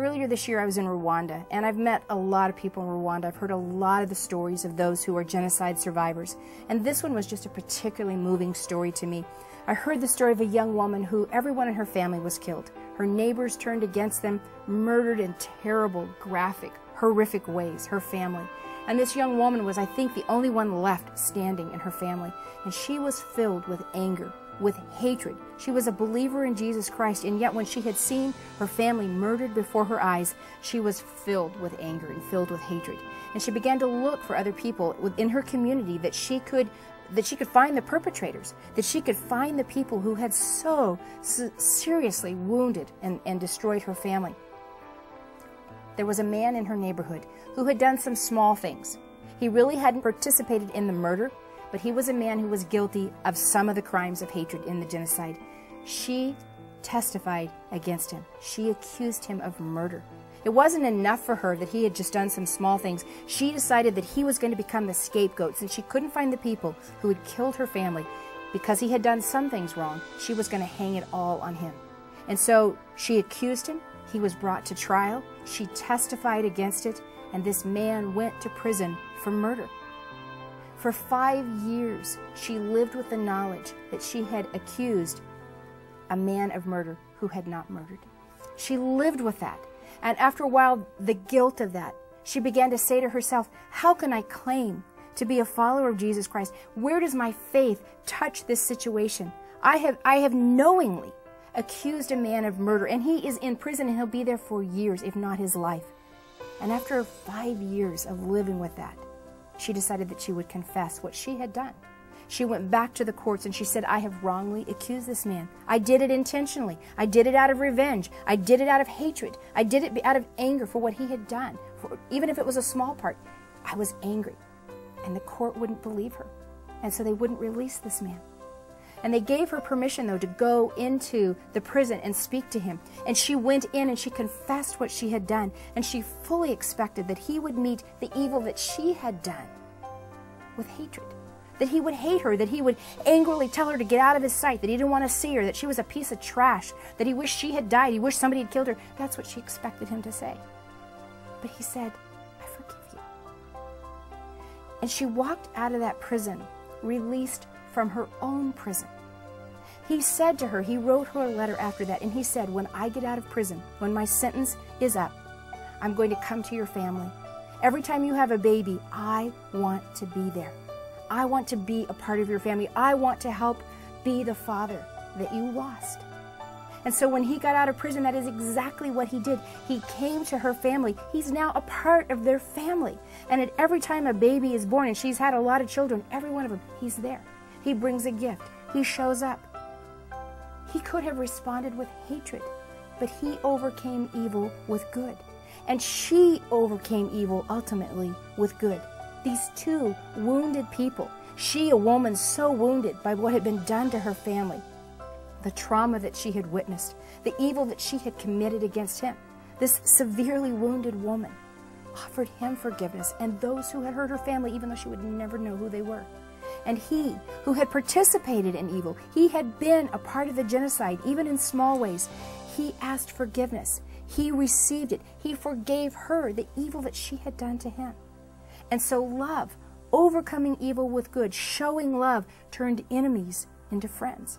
earlier this year I was in Rwanda, and I've met a lot of people in Rwanda. I've heard a lot of the stories of those who are genocide survivors, and this one was just a particularly moving story to me. I heard the story of a young woman who everyone in her family was killed. Her neighbors turned against them, murdered in terrible, graphic, horrific ways, her family. And this young woman was, I think, the only one left standing in her family, and she was filled with anger, with hatred. She was a believer in Jesus Christ, and yet when she had seen her family murdered before her eyes, she was filled with anger and filled with hatred. And she began to look for other people within her community that she could find the perpetrators, that she could find the people who had so seriously wounded and destroyed her family. There was a man in her neighborhood who had done some small things. He really hadn't participated in the murder, but he was a man who was guilty of some of the crimes of hatred in the genocide. She testified against him. She accused him of murder. It wasn't enough for her that he had just done some small things. She decided that he was going to become the scapegoat. Since she couldn't find the people who had killed her family because he had done some things wrong, she was going to hang it all on him. And so she accused him. He was brought to trial. She testified against it, and this man went to prison for murder. For 5 years, she lived with the knowledge that she had accused a man of murder who had not murdered. She lived with that. And after a while, the guilt of that, she began to say to herself, how can I claim to be a follower of Jesus Christ? Where does my faith touch this situation? I have knowingly accused a man of murder, and he is in prison, and he'll be there for years, if not his life. And after 5 years of living with that, she decided that she would confess what she had done. She went back to the courts and she said, I have wrongly accused this man. I did it intentionally. I did it out of revenge. I did it out of hatred. I did it out of anger for what he had done. Even if it was a small part, I was angry. And the court wouldn't believe her. And so they wouldn't release this man. And they gave her permission, though, to go into the prison and speak to him. And she went in and she confessed what she had done. And she fully expected that he would meet the evil that she had done with hatred. That he would hate her, that he would angrily tell her to get out of his sight, that he didn't want to see her, that she was a piece of trash, that he wished she had died, he wished somebody had killed her. That's what she expected him to say. But he said, I forgive you. And she walked out of that prison, released from her own prison. He said to her, he wrote her a letter after that, and he said, when I get out of prison, when my sentence is up, I'm going to come to your family. Every time you have a baby, I want to be there. I want to be a part of your family. I want to help be the father that you lost. And so when he got out of prison, that is exactly what he did. He came to her family. He's now a part of their family. And at every time a baby is born, and she's had a lot of children, every one of them, he's there. He brings a gift. He shows up. He could have responded with hatred, but he overcame evil with good. And she overcame evil ultimately with good. These two wounded people, she, a woman so wounded by what had been done to her family, the trauma that she had witnessed, the evil that she had committed against him, this severely wounded woman offered him forgiveness and those who had hurt her family, even though she would never know who they were. And he, who had participated in evil, he had been a part of the genocide, even in small ways, he asked forgiveness. He received it. He forgave her the evil that she had done to him. And so love, overcoming evil with good, showing love, turned enemies into friends.